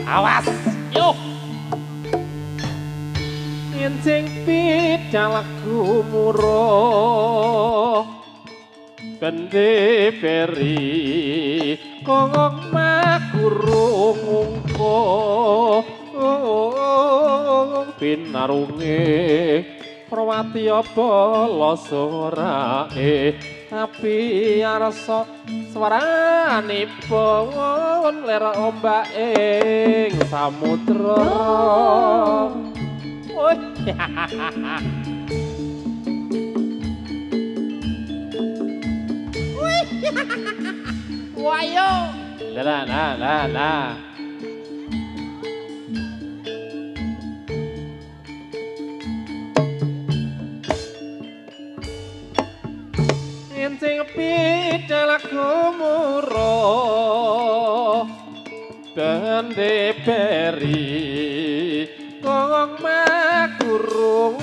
Awas, yo. Enjing pidalaku muruh Bende beri kongong magurung ngungko pinarunge prawati apa losораe tapi arsa swaranipun ler ombak ing samudra oi Wayo. La. Encing pidalaku muruh Bende beri kongong magurung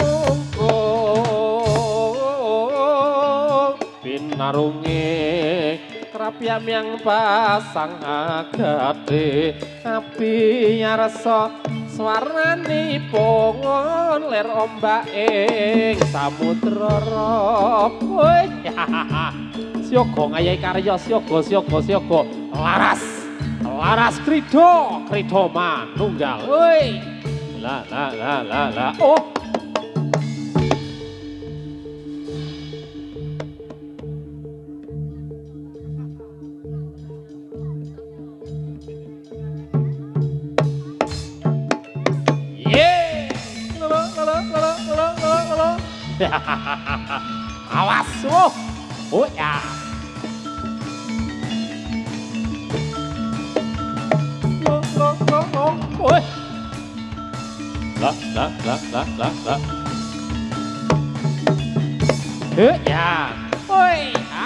pinarunge krapiam yang pasang agate api nyarasa swarnanipun ler ombak ing samudra oi siaga ngayahi karya siaga laras krida manunggal oi la oh awas oh ya oi la ya oi la ya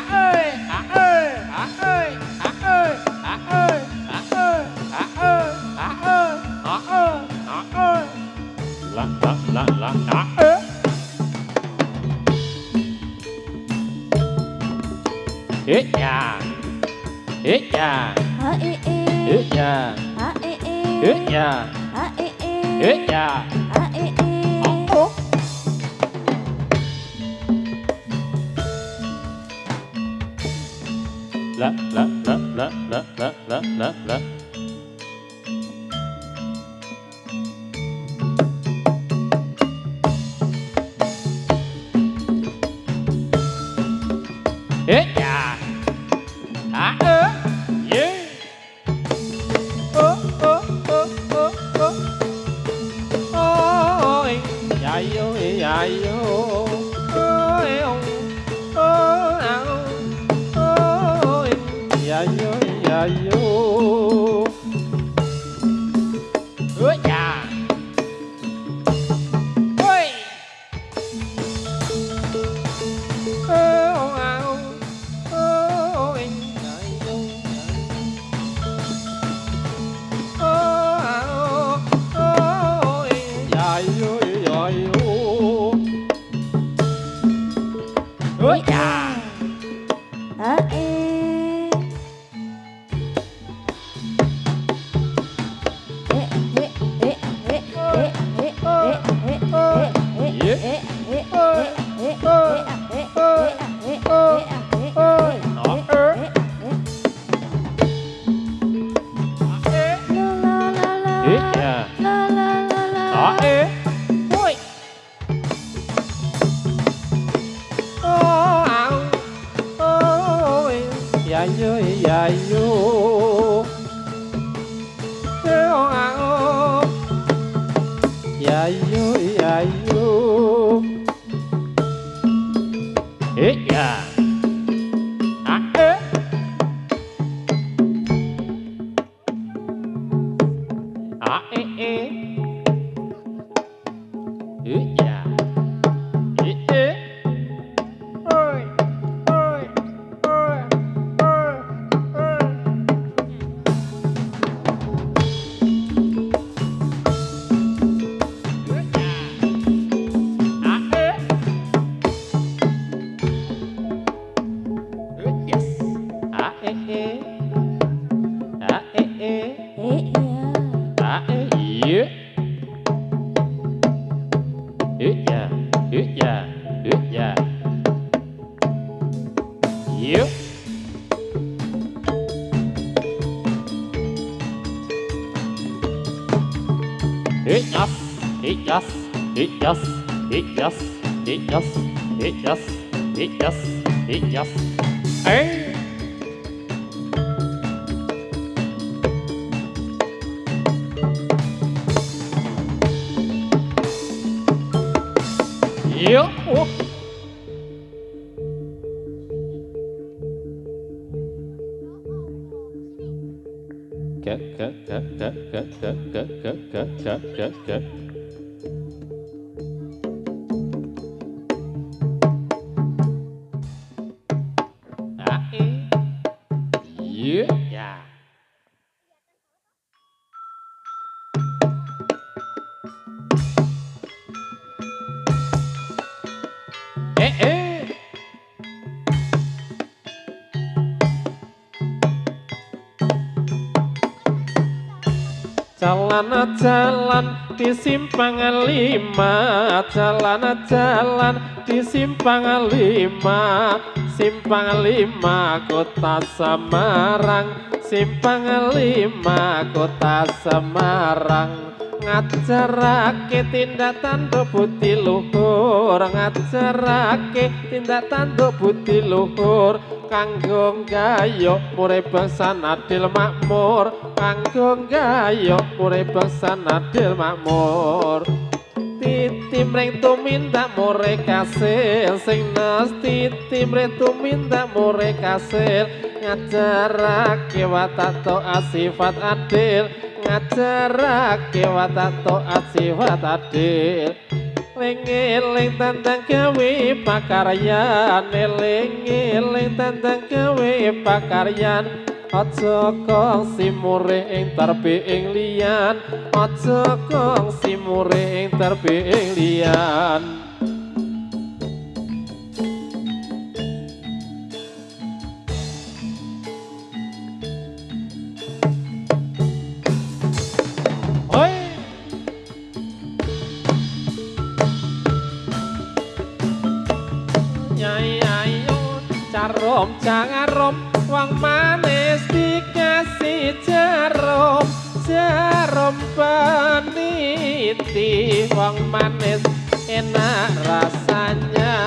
oh la Yuk. Ya, ya, ya. Yuk. Yes, yes, yes, yes, yes, yes, yes, yes. Hey. Yuk. Yeah. Jalan-jalan di simpang 5, jalan-jalan di simpang 5, simpang 5 kota Semarang, simpang 5 kota Semarang. Ngajarake tindak tanduk budi luhur, ngajarake tindak tanduk budi luhur, kanggo gayok urip bangsan adil makmur, kanggo gayok urip bangsan adil makmur. Titi mreng tumindak more kasil, sing nes titi mreng tumindak more kasil, ngajarake watak taat sifat adil, ngajarake watak taat sifat adil. Eling-eling tentang gawe pakaryan, eling-eling tentang gawe pakaryan. Aja kongsi murih ing terbe ing liyan, aja kongsi murih ing terbe ing liyan. Jarum jangarum wong manis dikasih jarum, jarum peniti wong manis enak rasanya.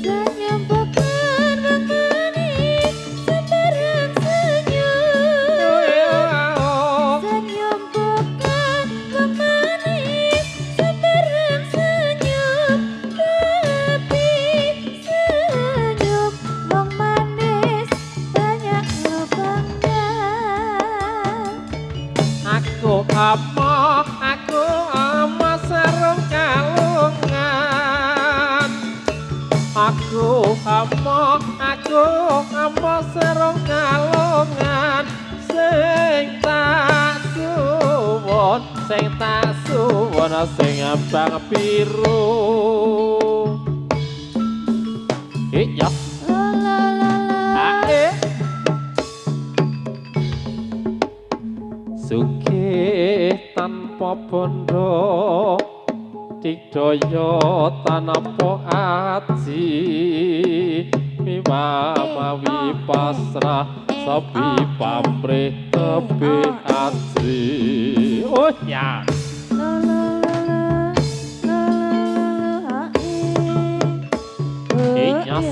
Senyum bukan wong manis sembarang senyum, senyum bukan wong manis sembarang senyum, tapi senyum wong manis banyak lubangnya. Aku amo sarung kalungan, aku amo sarung kalungan, sing tak suwon sing abang biru. Ya. Sugih tanpa bondo, digdaya tanpa aji, miwamawi pasrah sepi pamrih tebe aji. Oh ya. Yes.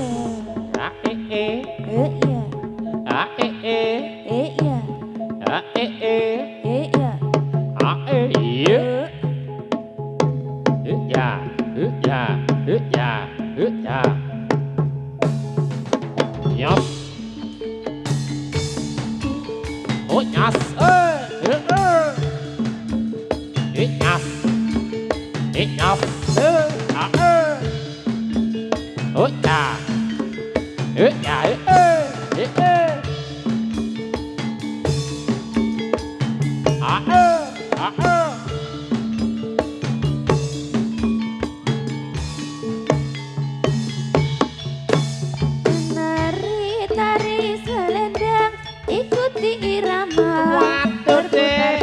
Tari selendang ikuti irama, Waduh deh.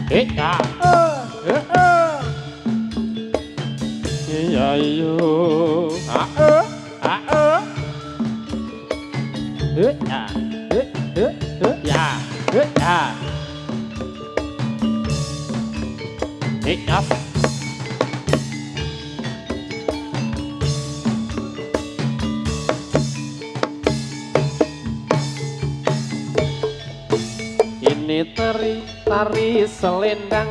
Ya. Iya yo. Ya. Ya. Ya. Ya. Ini tari selendang,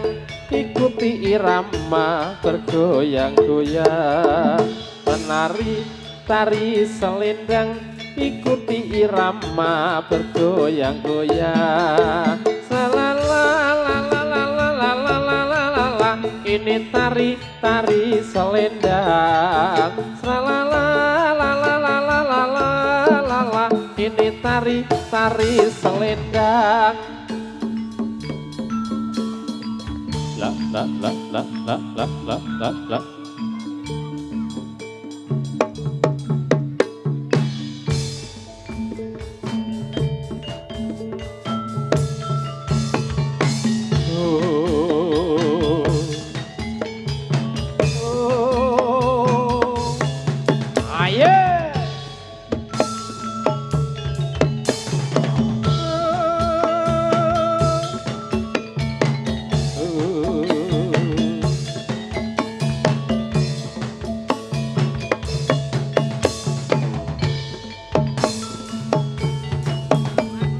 ikuti irama bergoyang-goyang. Penari tari selendang, ikuti irama bergoyang-goyang. Salalalalalalalalalalala, ini tari selendang. Salalalalalalalala, ini tari selendang. La la la la la la la la la.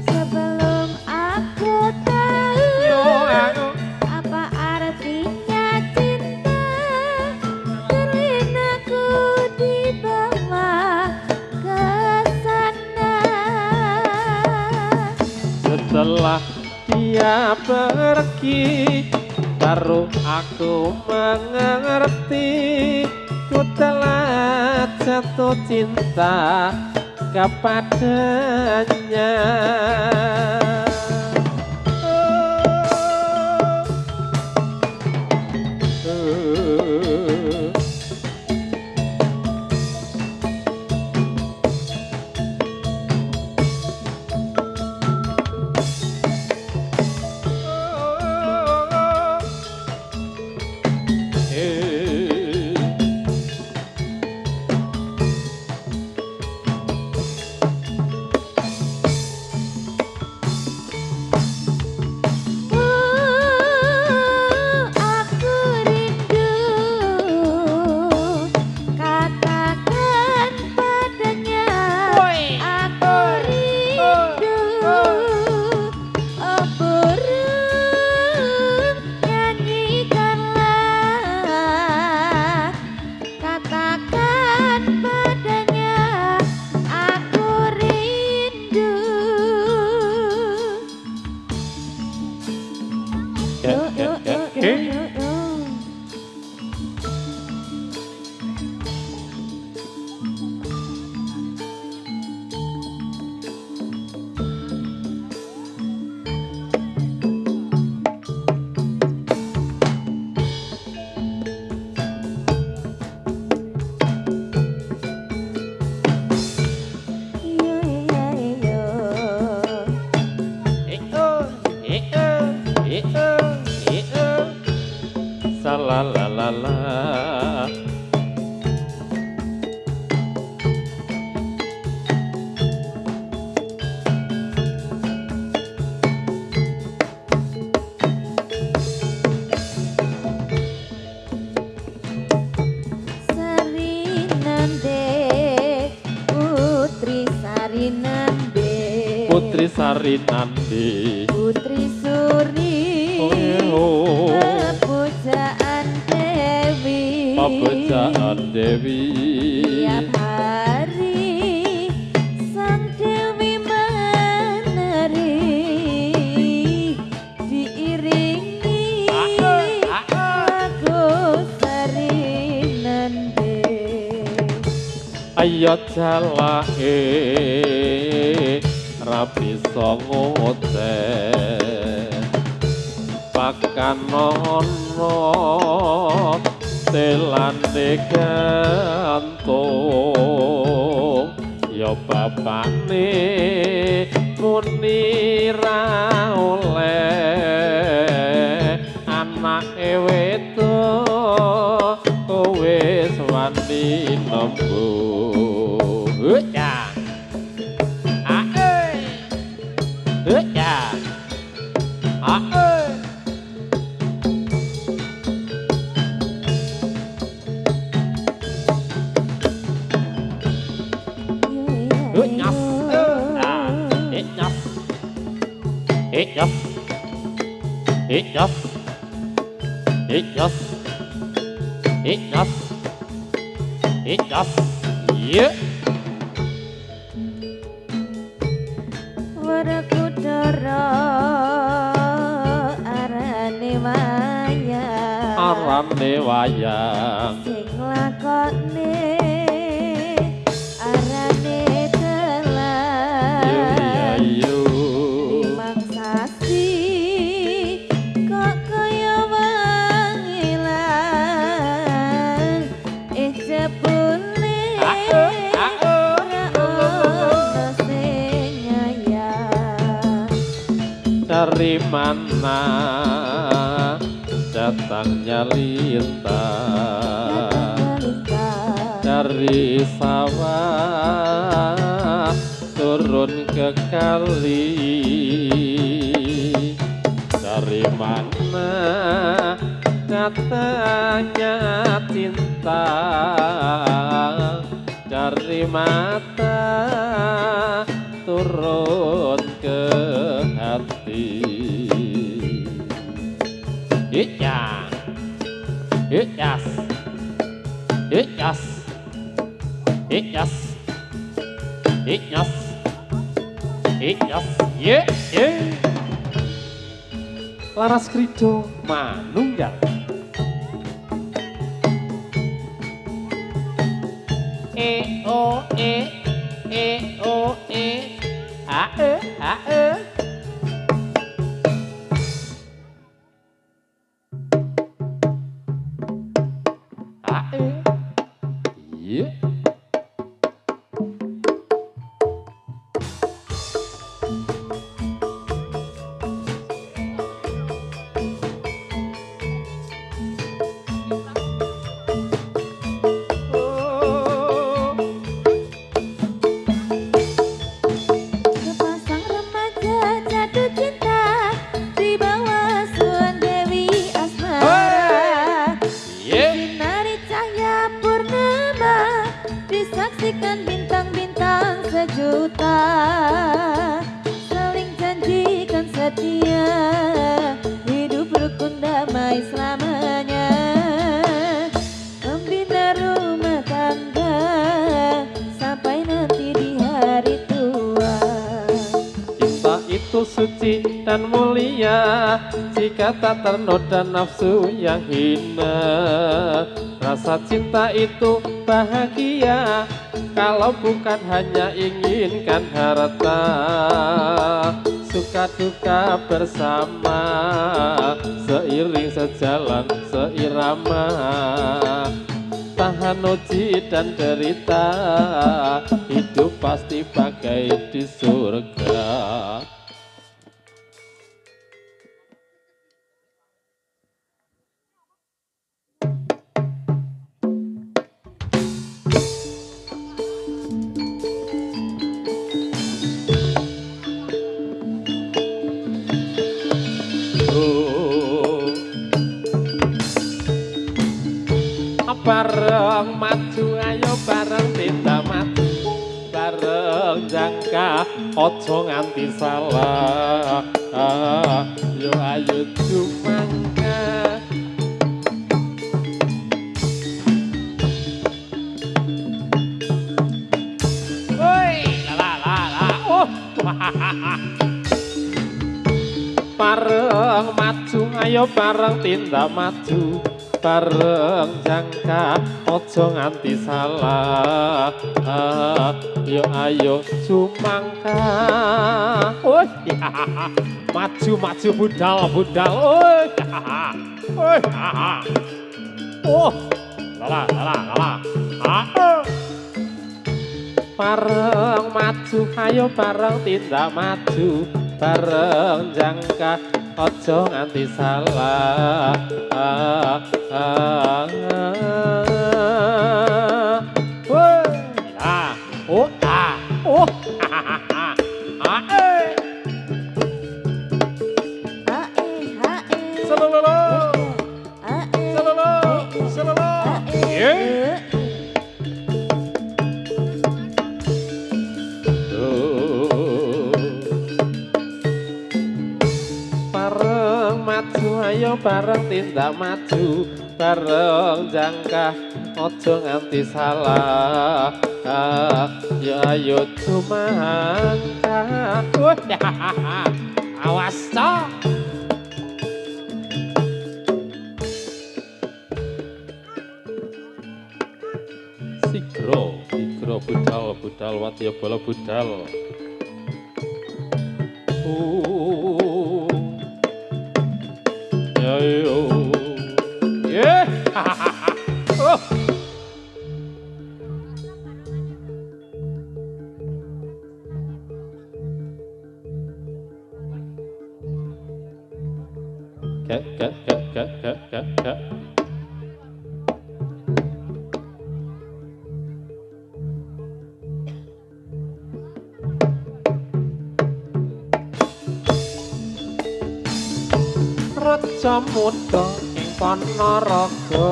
Sebelum aku tahu apa artinya cinta, terlenaku dibawa ke sana. Setelah dia pergi, baru aku mengerti, ku telah jatuh cinta kepadanya. Aku rindu, katakan padanya. Aku rindu, oh burung nyanyikanlah. Katakan padanya, aku rindu. Salalalala. Sarinande, Putri Sarinande, Putri Sarinande. Putri Suri, Oh, Pujaan Dewi, Pujaan Dewi. tiap hari Sang Dewi menari, diiringi lagu Sarinande. Ayo jalahe rapi songote pakanono telane gantung ya bapane muni ra oleh anake wedok wis wani nembu ya ae ya ae nyas nyas nyas nyas nyas nyas nyas iya Warakudara arane wayang arane wayang sing lakone arane telah yo limang sasi kok kaya wangilan jebule dari mana datangnya lintah dari sawah turun ke kali dari mana katanya cinta dari mata turun ke hati yes yes yes yes yes yes yes Laras Krido manunggal o a e yeah. Disaksikan bintang-bintang sejuta, saling janjikan setia, hidup rukun damai selamanya, membina rumah tangga sampai nanti di hari tua. Cinta itu suci dan mulia jika tak ternoda nafsu yang hina. Rasa cinta itu bahagia kalau bukan hanya inginkan harta. Suka duka bersama, seiring sejalan seirama. Tahan uji dan derita, hidup pasti bagai di surga. Bareng maju ayo bareng tindak maju bareng jangka ojo nganti salah yo ayo jumangka woi la oh bareng maju ayo bareng tindak maju bareng jangka ojo nganti salah yo ayo sumangka oi maju maju budal budal oi oh lala bareng maju ayo bareng tindak maju bareng jangka aja nganti salah. Ayo bareng tindak maju bareng jangkah ojo nganti salah ya ayo cumangkah awas cok sigro budal watya bola budal ayo yeah oh gak Raja muda ing Panaraga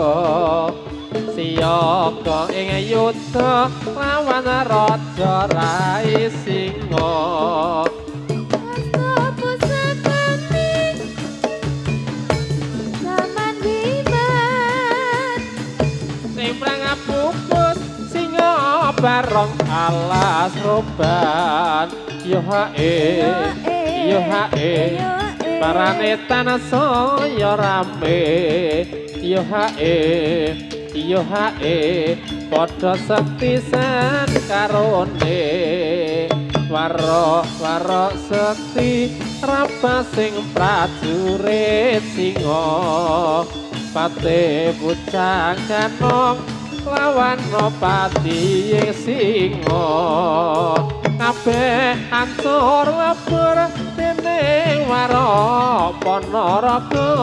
siyaga ing yudha lawan Raja Rai Singa Apa sakane zaman diman sing prangapupus singa bareng alas roban yo hae parane tanah saya rame yo hae padha sektisan karone waro sekti rapasing prajurit singa pate pucang kanong lawan pati singa kabeh ancur labur dening waro Panaraga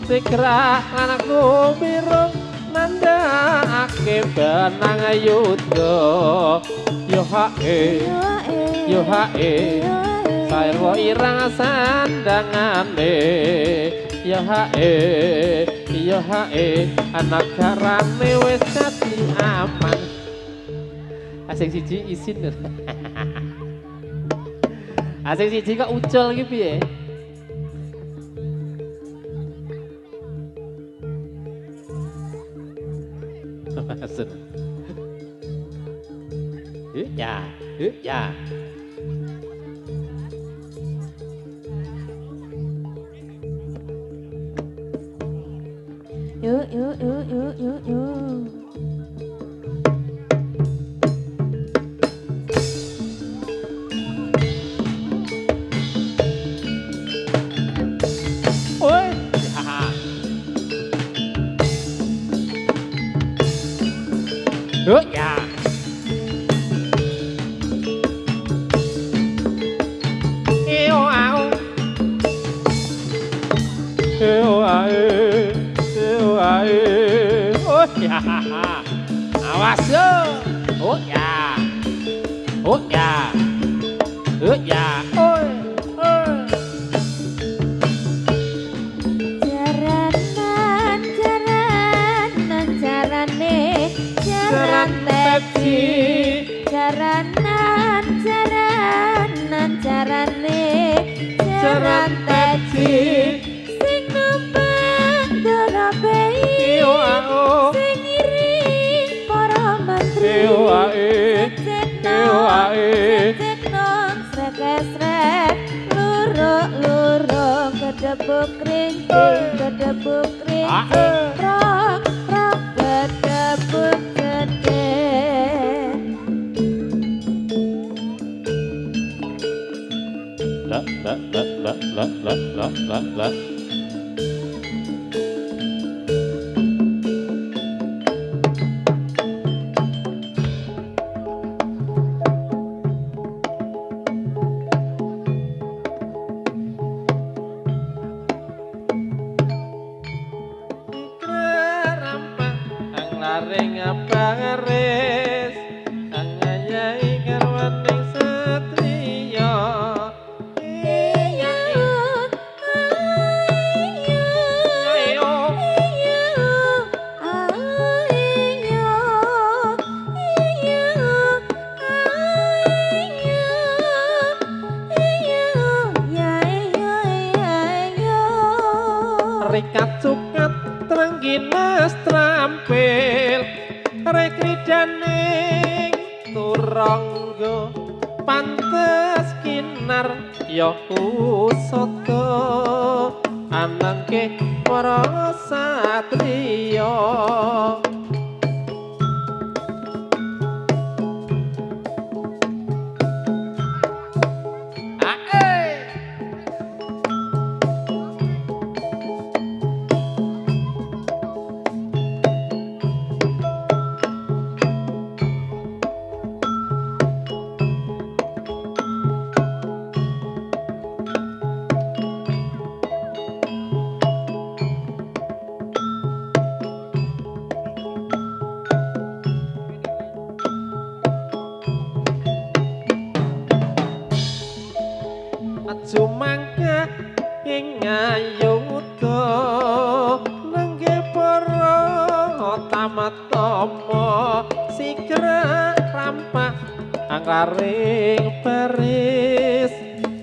sigra anakku birung nandhakake benang yudha yo hae sairwa irang sandangane yo hae anak garane wis dadi aman asing siji isin asing siji kok ucul iki piye maksud ya yuk ya awas yo ya oi jaran teji sing numpang dorobei sing iring para menteri cek nong srek luro kedebuk ringking rok kedebuk gede la raring baris angayai garwaning satriya rikat sukat trengginas trampil rekridaning turangga pantes kinar ya usada anangke para satriya Sumangga ing ayuda nangge para tamatama sigra rampah anglaring baris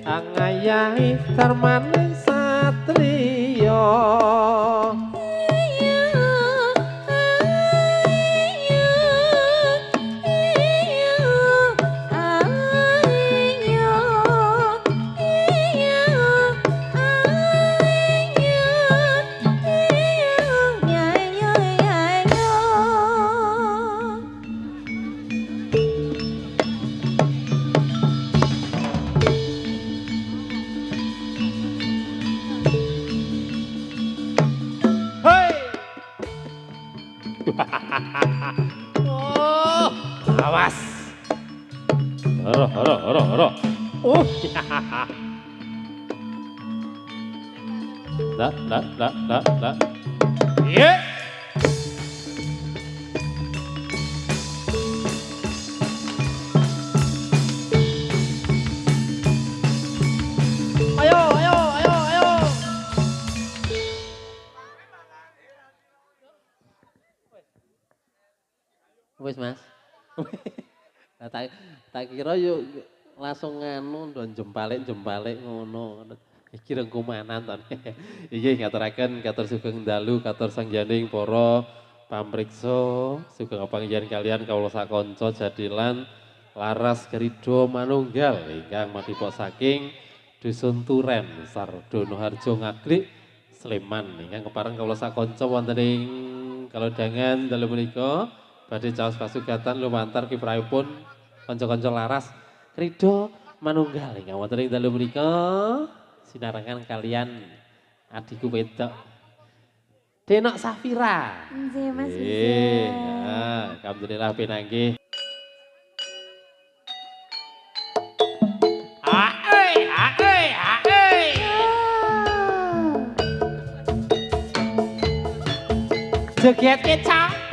angayahi darmaning satriya oh, awas. Haro. Oh, Lah. Yeah. Ayo. Wis Mas. tak kira yuk langsung nganu ndon jempalik ngono. Iki reng kumanan to. Iki ngaturaken katur sugeng dalu katur sangjaning para pamriksa sugeng panggihan kalian kawula sakanca jadilan laras Kerido manunggal ingkang madhepok saking Dusun Turen Sardono Harjo Ngaglik Sleman ingkang kepareng kawula sakanca wonten ing kalodhangan dalu menika badhe caos pasugatan lumantar kiprahipun kanca-kanca laras Kerido manunggal ingkang wonten ing dalu menika sinarengan kalian adikku wedok Denok Safira. Nggih Mas. Nah, alhamdulillah pinanggih. Joget kecap.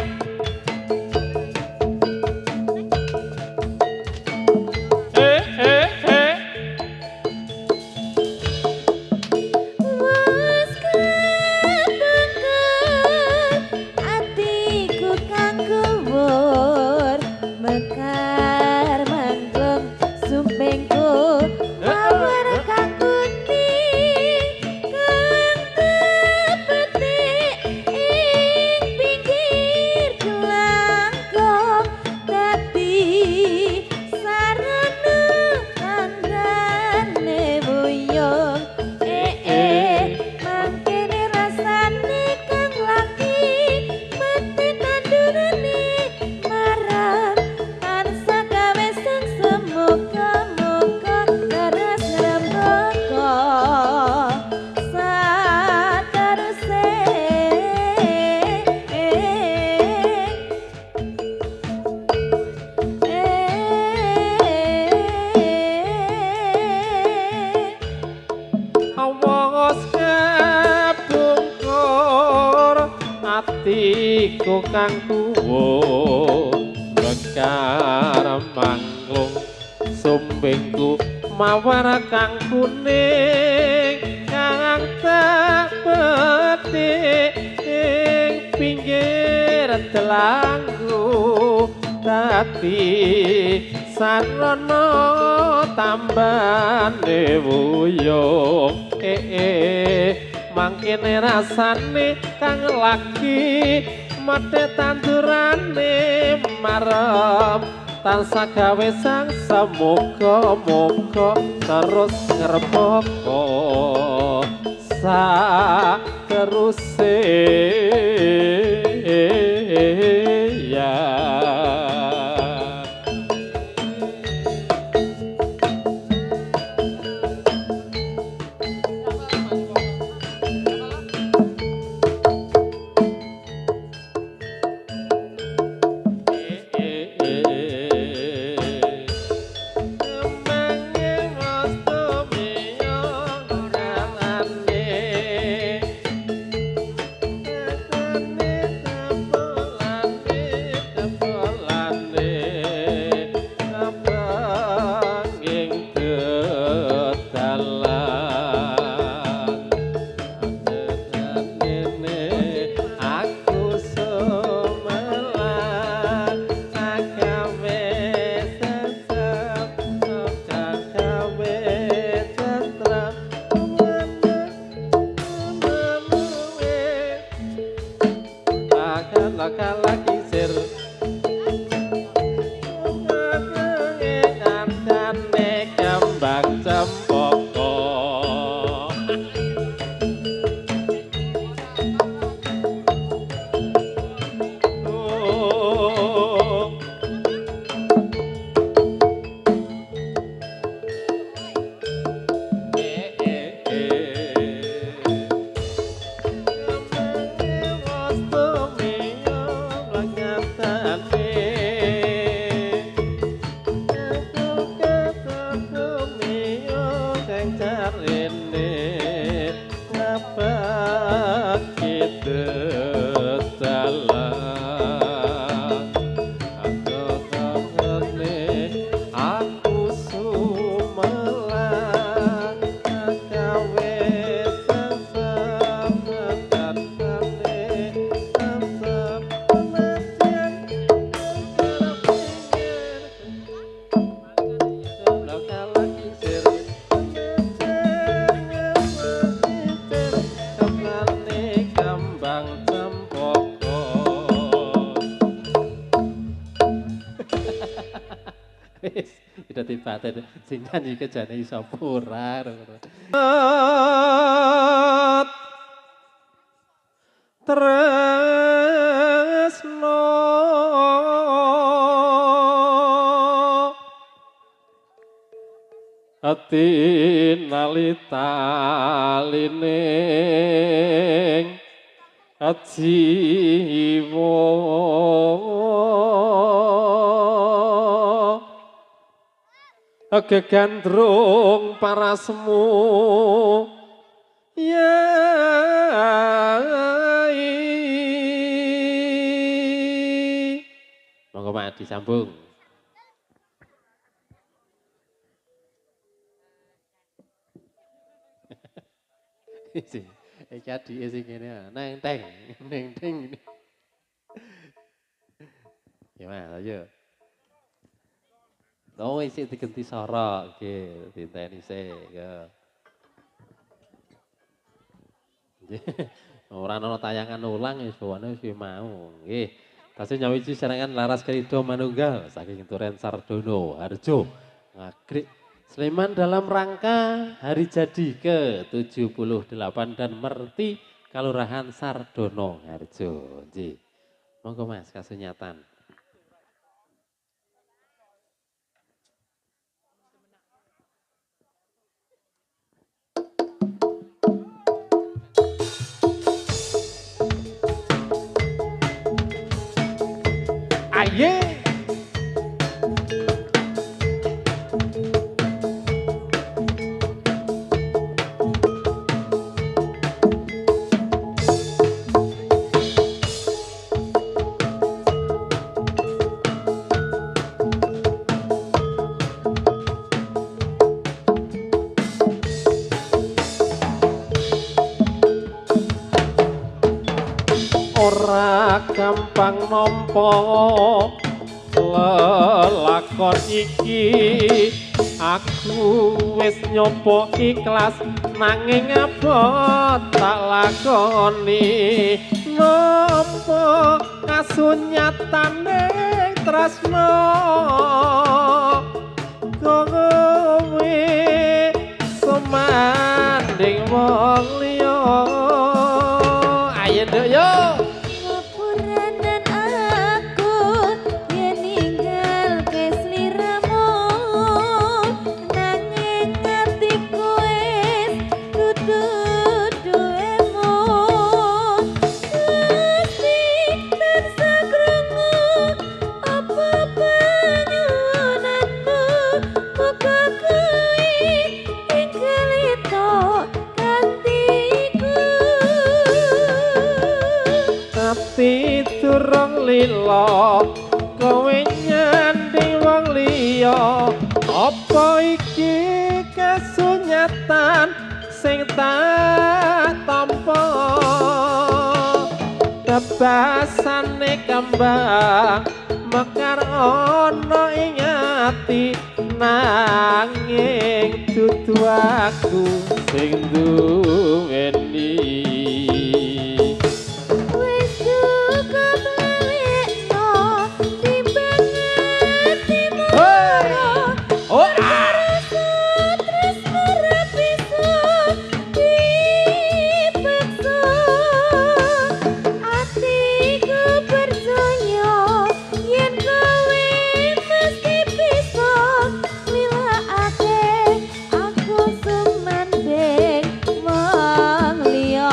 atiku kang tuwa lekar manglung sumbingku mawar kang kuning kang tak petik ing pinggir delangku dadi sarana tambane wuyung mangkene rasane kang lagi mate tandurane marem tansah gawe sang semoga-moga terus ngrembaka sateruse ya. Tidak dibaten sing nyanyi kejane iso pura. Tresno ati nalitalining ajiwa gegandrung parasmu yai. Monggo Pak disambung. Iki adike sing ngene, neng teng. Ya Mas, ayo. Oh, isi diganti sorok, nggih, diteni sik, ya. Ora ana tayangan ulang wis bawane wis mau. Nggih. Tasih nyawiji serangan Laras Kerido Manunggal saking Turen Sardono Harjo. Ngagrik Sleman dalam rangka hari jadi ke-78 dan Merti Kalurahan Sardono Harjo. Nggih. Monggo Mas kasunyatan. Aye. ora gampang nampa lelakon iki aku wis nyoba ikhlas nanging abot tak lakoni nampa kasunyatane tresno kowe semanding wong liya ayo nduk yo ngapuranen aku yen ninggal ke sliramu nanging atiku wis dudu duwemu Gusti tansah krungu apa panyuwunanmu muga kuwi inggalito kantiku ati durung lila kowe nyanding wong liya apa iki kasunyatan sing tak tampa tebasane kembang mekar ana ing ati nanging dudu aku sing duweni wis cukup lalekno timbang atimu Hei! Oh, ah! tresno ra bisa dipaksa atiku percaya yen kowe mesti bisa nilakake aku sumanding wong liya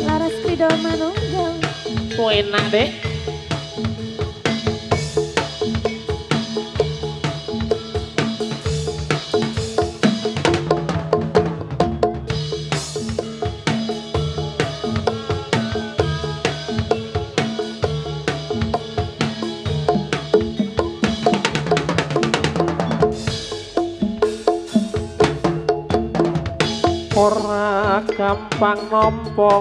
laras krida manunggal enak dek ora gampang nampa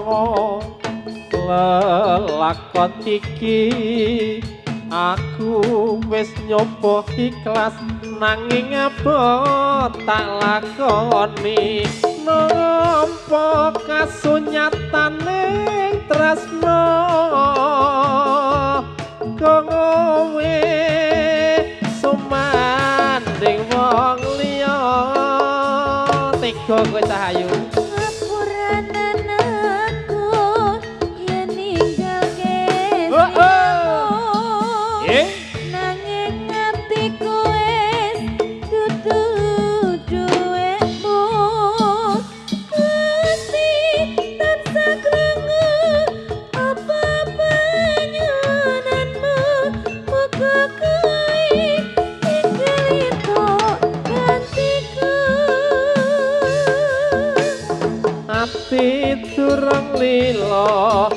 lelakon iki aku wis nyoba ikhlas nanging abot tak lakoni nampa kasunyatane tresno kowe sumanding wong liya tega kowe Cahayu ngapuranen aku yen ninggal ke Oh, oh. sliramu Eh? nanging atiku wis dudu duwemu Gusti tansah krungu apa panyuwunanmu muga kuwi inggalito gantiku ati durung lila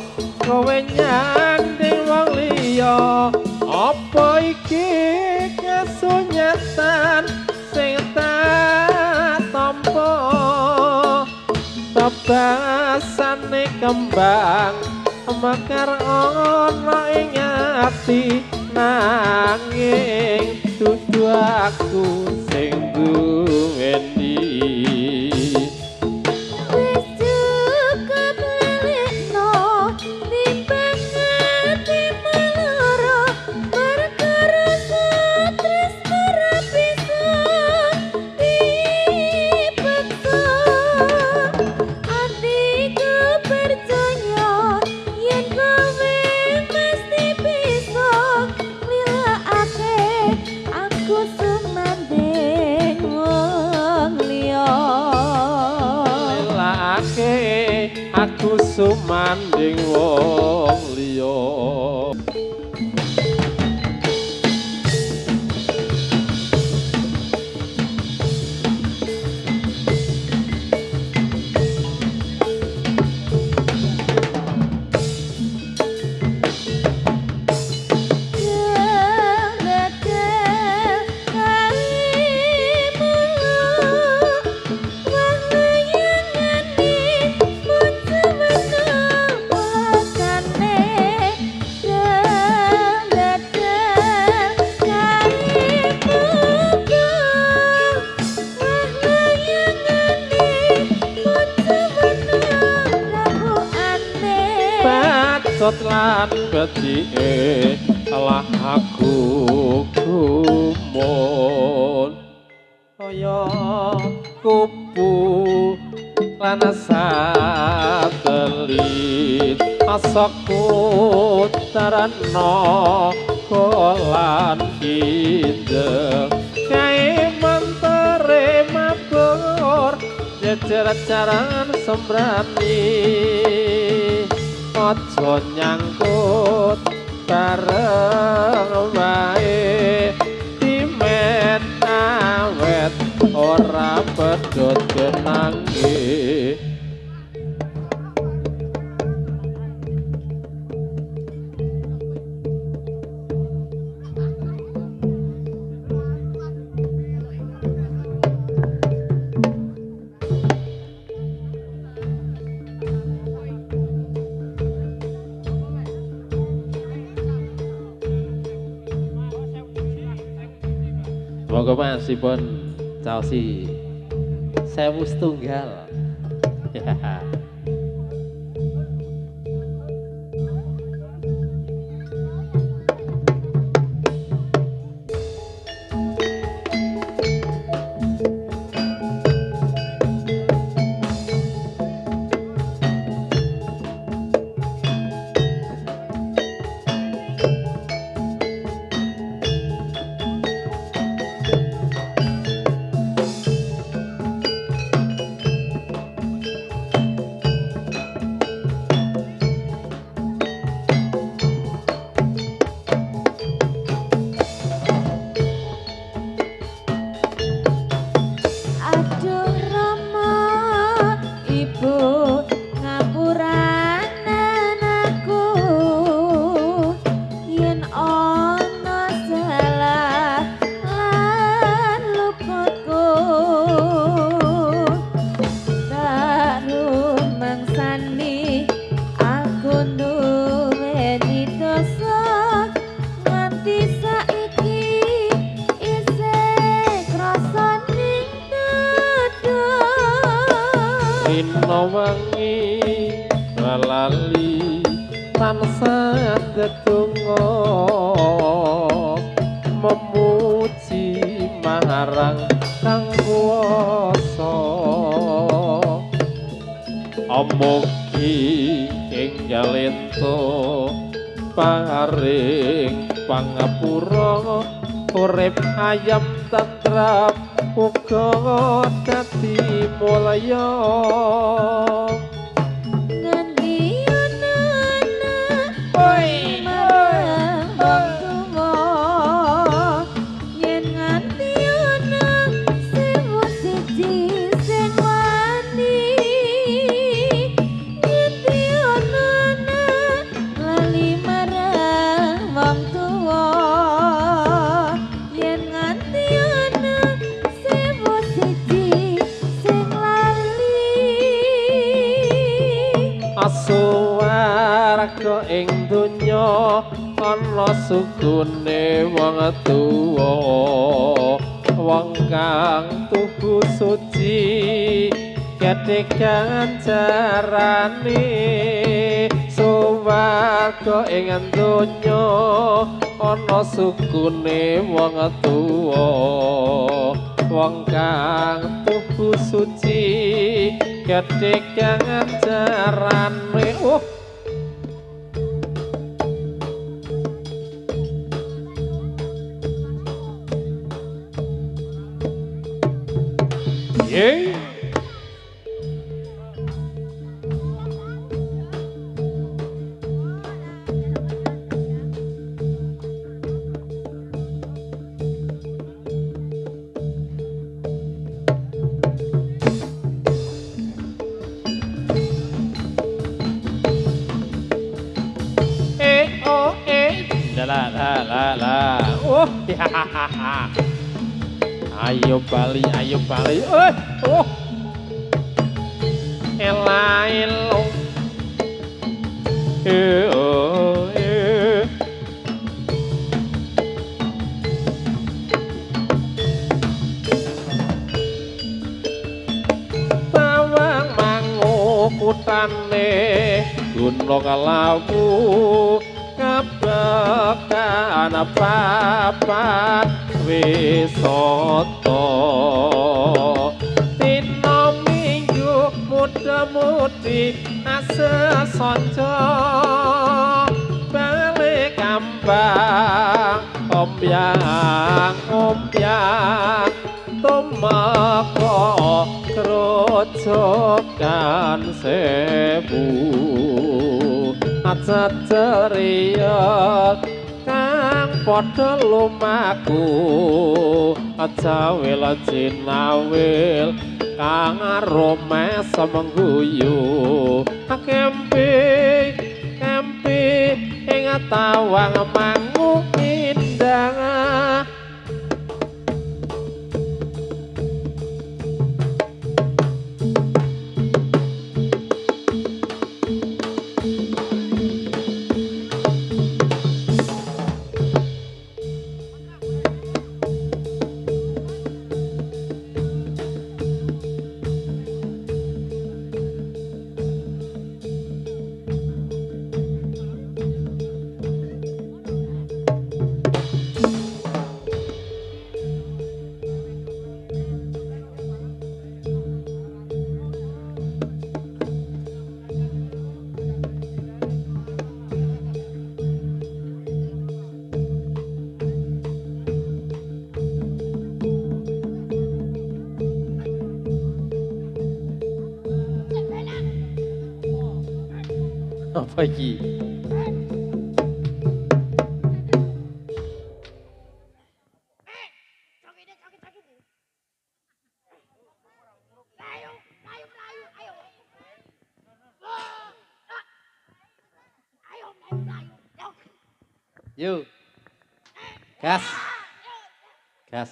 kowe nyanding wong liya apa iki kasunyatan sing tak tampa tebasane kembang mekar ana ing ati nanging dudu aku sing duweni wis cukup lalekno timbang atimu lara perkara tresno ra bisa dipaksa atiku percaya yen kowe mesti bisa nilakake aku sumanding wong liya lelake aku sumanding wong liya Wah layangan ngesot lan betike lah aku gumun kaya kupu lan satelit asaku tarana kolan indeng kae mentere mabur jejer-jeran sembrani aja nyangkut bareng wae timet awet ora pedhot kenange Moga masipun caosi 1000 ya. Wengi lali tansah ndedonga memuji marang Kang Kuwasa amugi enggal ento paring pangapura urip ayam tentrem uga dadi mulya ngendi ana oi marang yen nganti ana sewu siji sing wani ngendi ana lali marang wong tuwa yen nganti ana sewu siji sing lali asuwarga ing donya ana sukune wong tuwa wong kang tuhu suci gedhe ganjarane suwarga ing donya ana sukune wong tuwa wong kang tuhu suci gedhe ganjarane yeah. Oh, la la la la. Oh, ayo Bali, ayo Bali. Oh. Ela elo. Oh. Tawang mangu kutane gunung lawu kebekan papat wisata dina minggu muda-mudi asesonco balik kambang ombyang tumeka krojokan sewu aceceria kang padha lumaku ajawil jinawil kang arome semengguyu kempi ing tawang mangu indah. Apa iki? Yuk. Gas. Gas.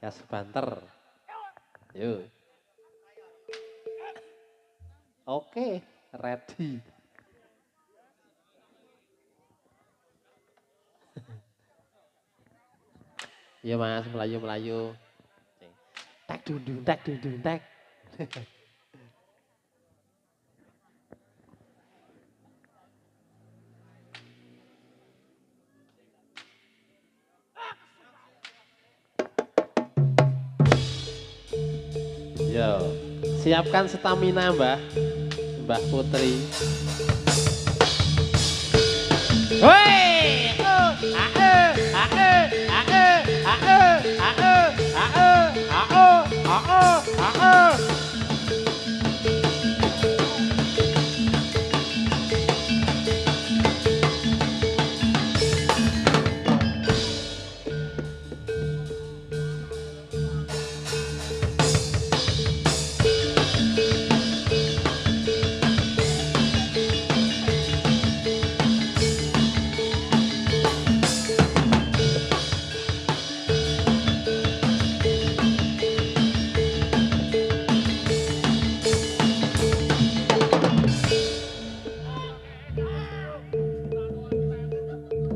Gas banter. Yuk. Oke, ready. Iya Mas, melayu-melayu. Tak dundung, tak dundung, tak. Yo, siapkan stamina Mbah Putri. Hoi!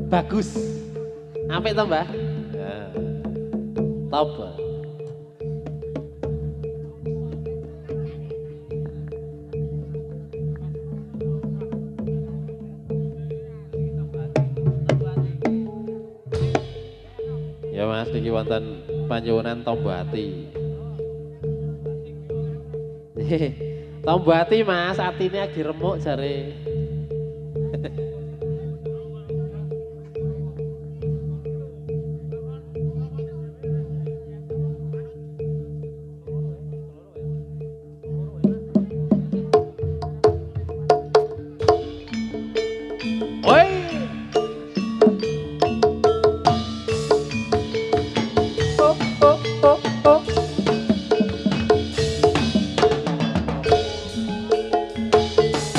Bagus. Apa itu Mbak? Ya. Top. Ya Mas, iki wonten panjenengan Tombati. Tombati Mas, atine lagi remuk jare.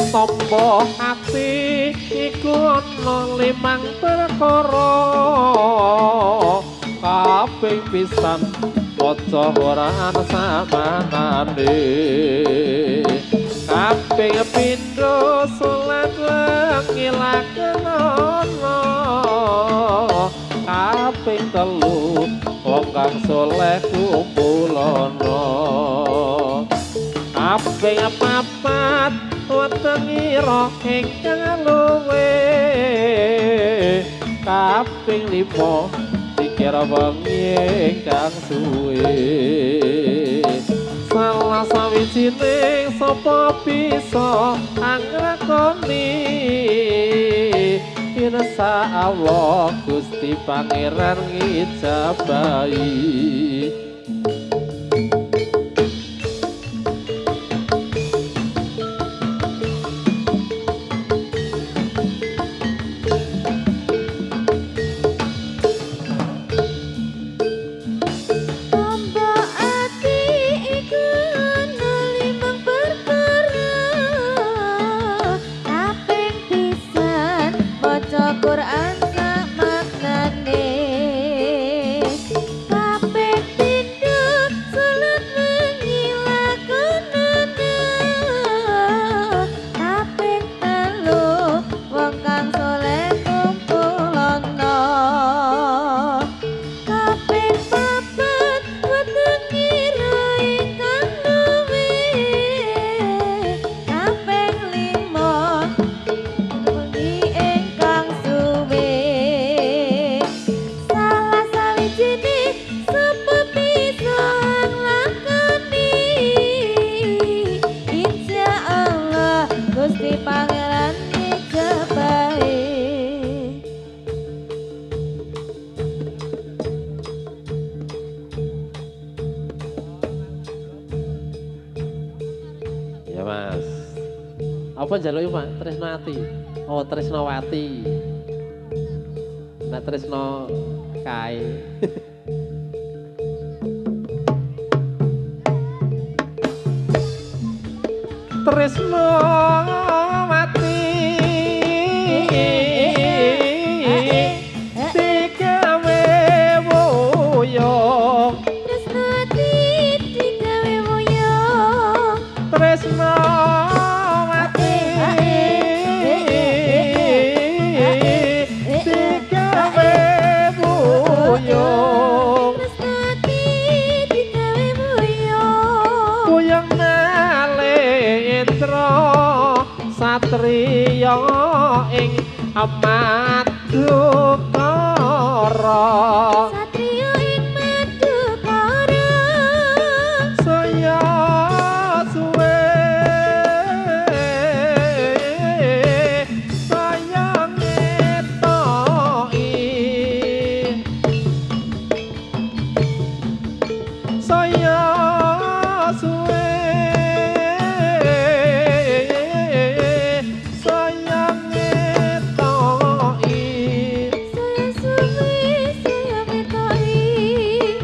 Tombo ati iku ana 5 perkara kaping pisan waca ora ana samanane kaping pindho salat ngilaken ana kaping telu wong kang saleh kumpulana kaping papat wetengira ingkang luwih kaping 5 dikira wengi ingkang suwe salah sawijining sapa bisa angrakoni pirsa Allah Gusti Pangeran ngijabahi Quran sak maknane kabeh tindak salat mengilakonana kabeh telu wong kang saleh kumpulono kabeh papat wetengira ingkang luwih kabeh 5 wengi ingkang suwe salah sawijining sapa bisa nglakoni insyaallah Gusti Pangeran ngijabahi ya Mas apa njaluk Pak Tresnawati oh Tresnawati nek Tresno kae Tresnawati digawe wuyung Tresnawati digawe wuyung Tresnawati digawe wuyung Tresnawati digawe wuyung Kuyang Nalendra satriya ing Madukara Satrio ing Madukara saya suwe saya ngetoki saya suwe saya ngetoki saya suwe saya metoki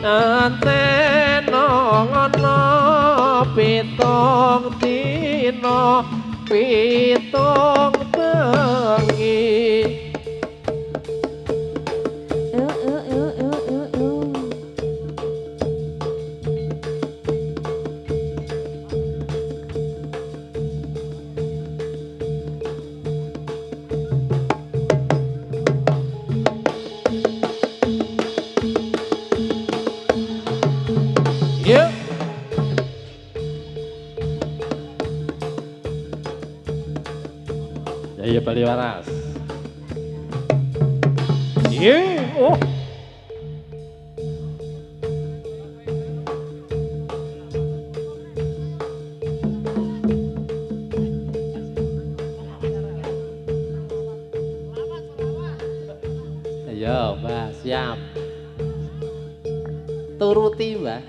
antena ngono pitung dina pitung bengi yuk ya iya Bali Waras oh ayo Mbak siap turuti Mbak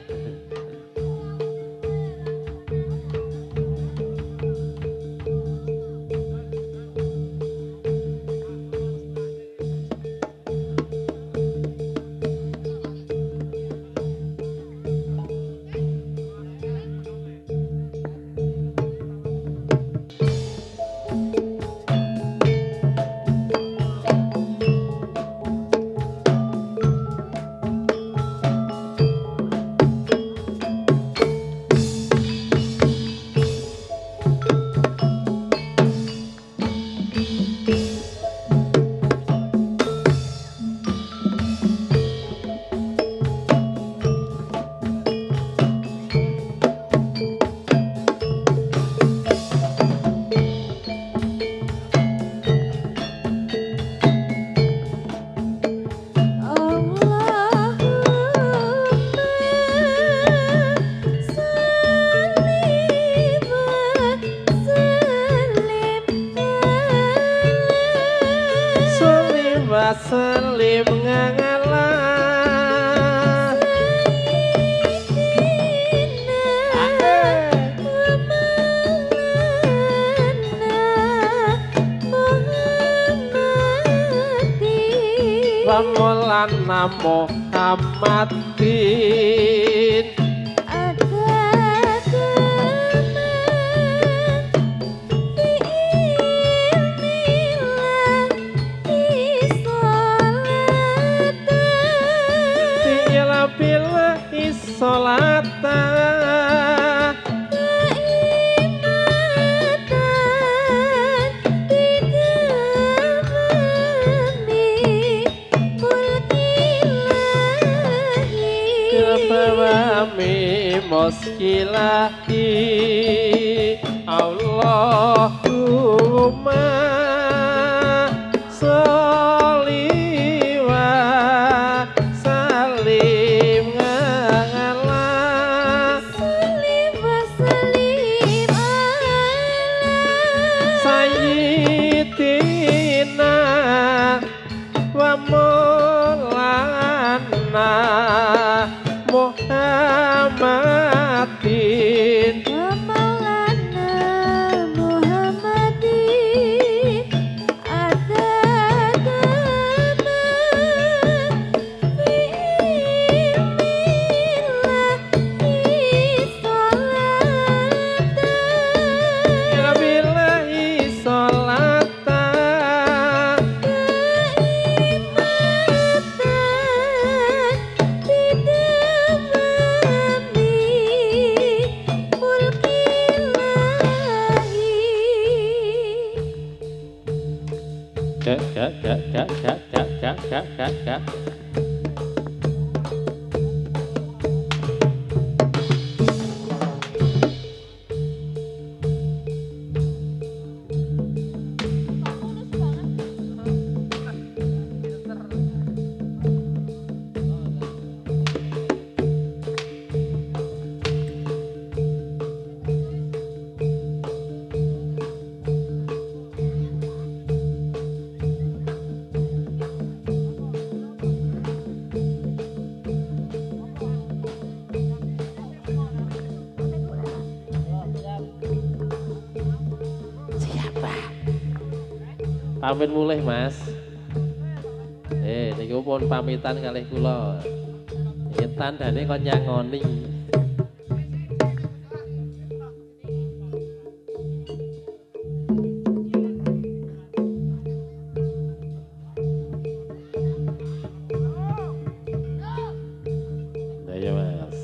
selim ngalah Maulana Muhammadin Salata kebawami muskilahi Allahumma sholli wa sallim Sayyidina wa Maulana Muhammadin Gak. Pamit mulih Mas. Niku pun pamitan kalih kula. Tandane kon nyangoni. Ayo Mas.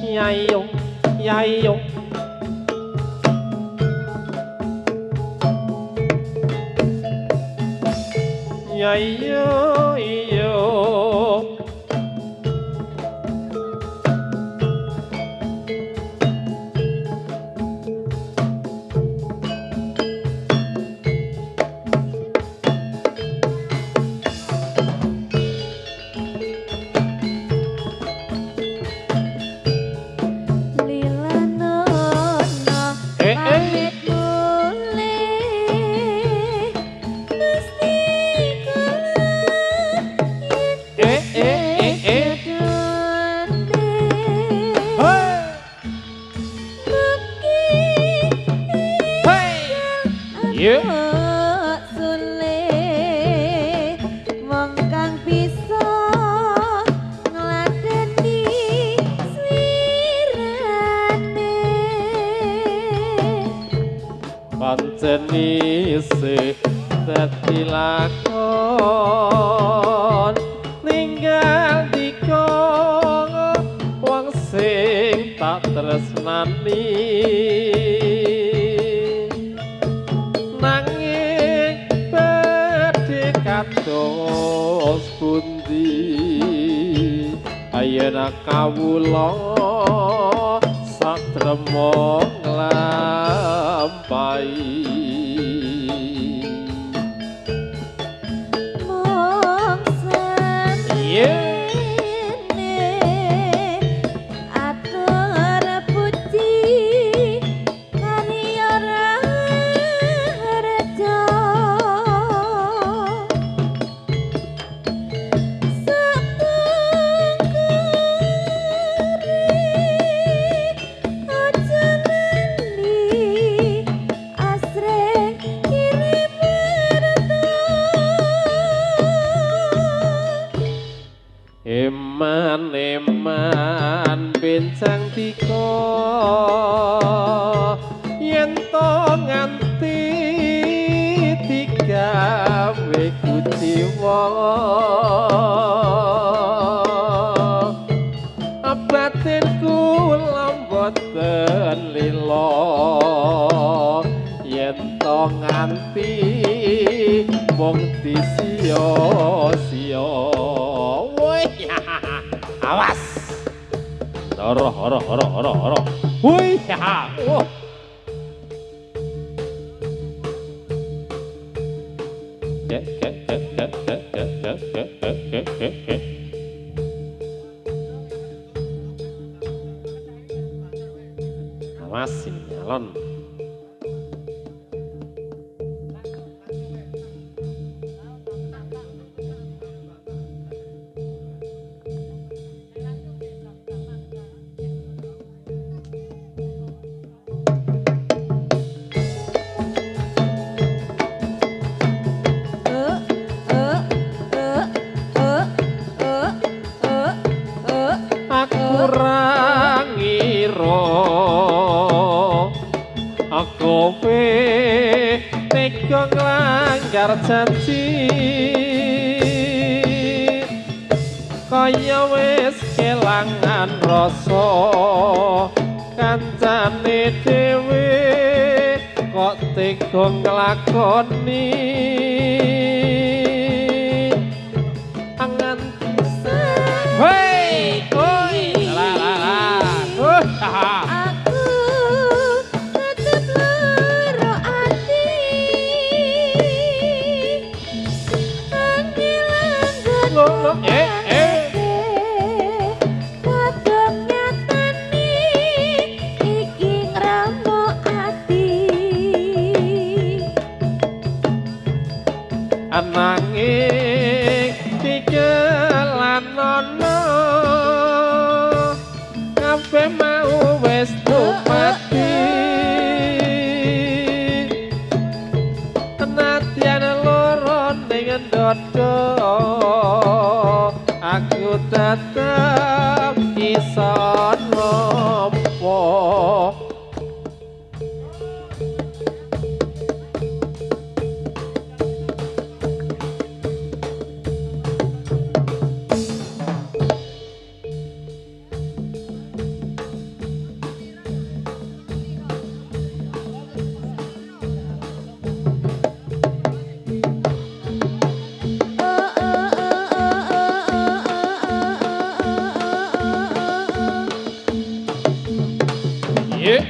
Yayo iyo Jenise dadi lakon ninggal diko wong sing tak tresnani nanging badhe kados pundi ayeuna kawula satremo nglampahi aturaken lila yen to nganti mung disia-sia. Woi, awas. Ora. Woi, wah. Kek. Awas nyalon. Kowe tega nglanggar janji kaya wis kelangan rasa kancane dhewe kok tega nglakoni angan hei oi la ananging dikelanono kabeh mau wis dumadi senadyan loro ning dada aku tetep iso nampa. Iya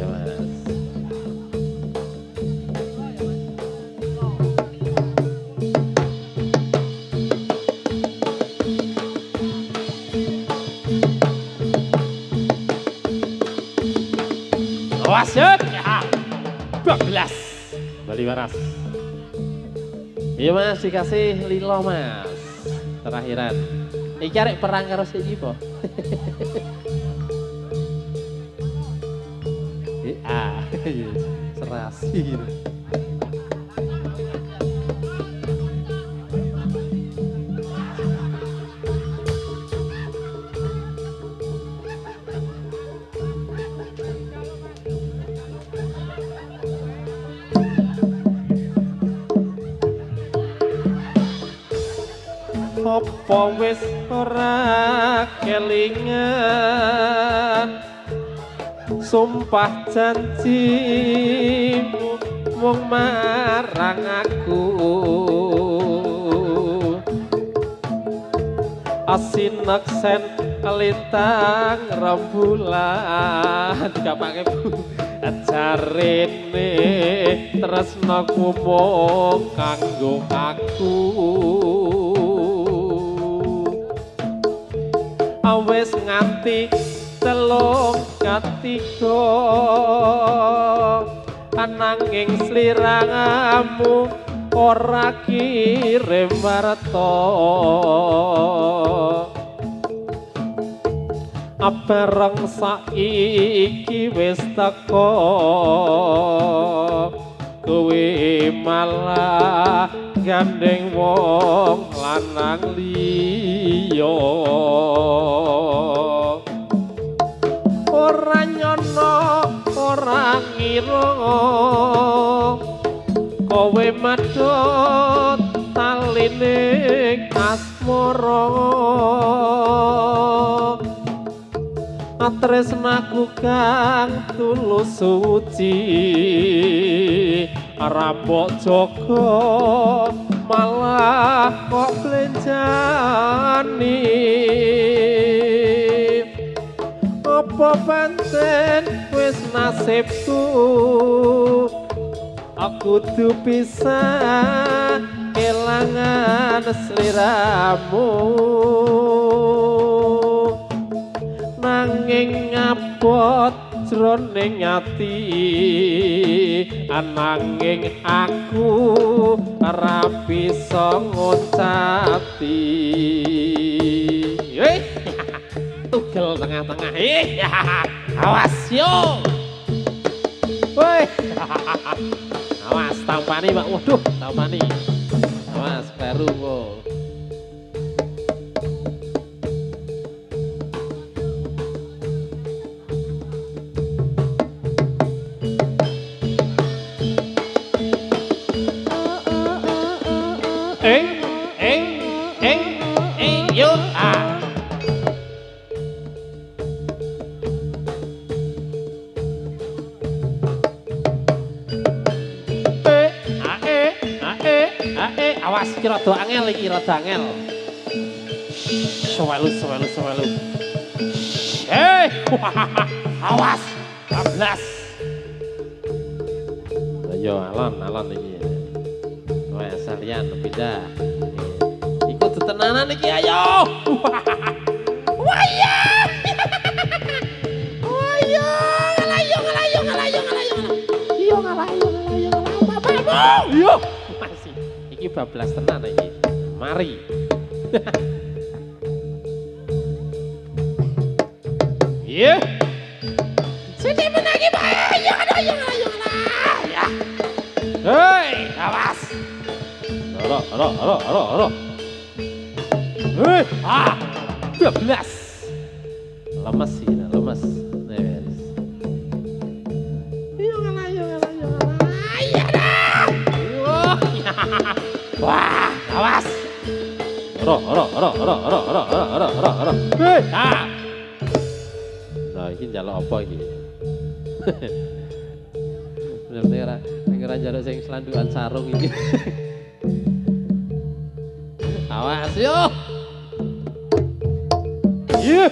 mas. Awas ya, 12 Bali Waras. Iya mas, dikasih lilo mas. Terakhiran. Iki arek perang karo siji po. Serasi gitu. Apa wis ora kelingan sumpah janjimu mung marang aku asineksen lintang rembulan gak pake jarene tresnaku mung kanggo aku awis nganti telung katiga ananging sliramu ora kirim warta abareng saiki wis teko kowe malah gandeng wong lanang liya ora nyono ora ngira kowe madhot taline asmara tresnaku kang tulus suci rambok jaga malah kok blenjani apa pancen wis nasibku aku kudu bisa kelangan sliramu nanging ngabot jroning ati ananging aku ora bisa ngucati tugel tengah-tengah awas yo woi awas tampani Pak waduh tampani awas baru kok yo awas iki rada angel iki rada angel sewelu awas bablas ayo alon iki wes salian pindah ikut tetenanan iki ayo waya waya ngalayo yo masih iki bablas tenan iki mari iya sini menagi ayo ya hei awas ro hei 12 lemes sih lemes neves ayo ngalayo ayo dah wah awas ro hei nah ini njaluk apa iki bener-bener ora njaluk sing selandukan sarung iki awas yo iya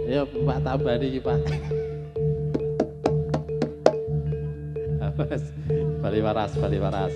ya Pak tambah iki Pak awas bali waras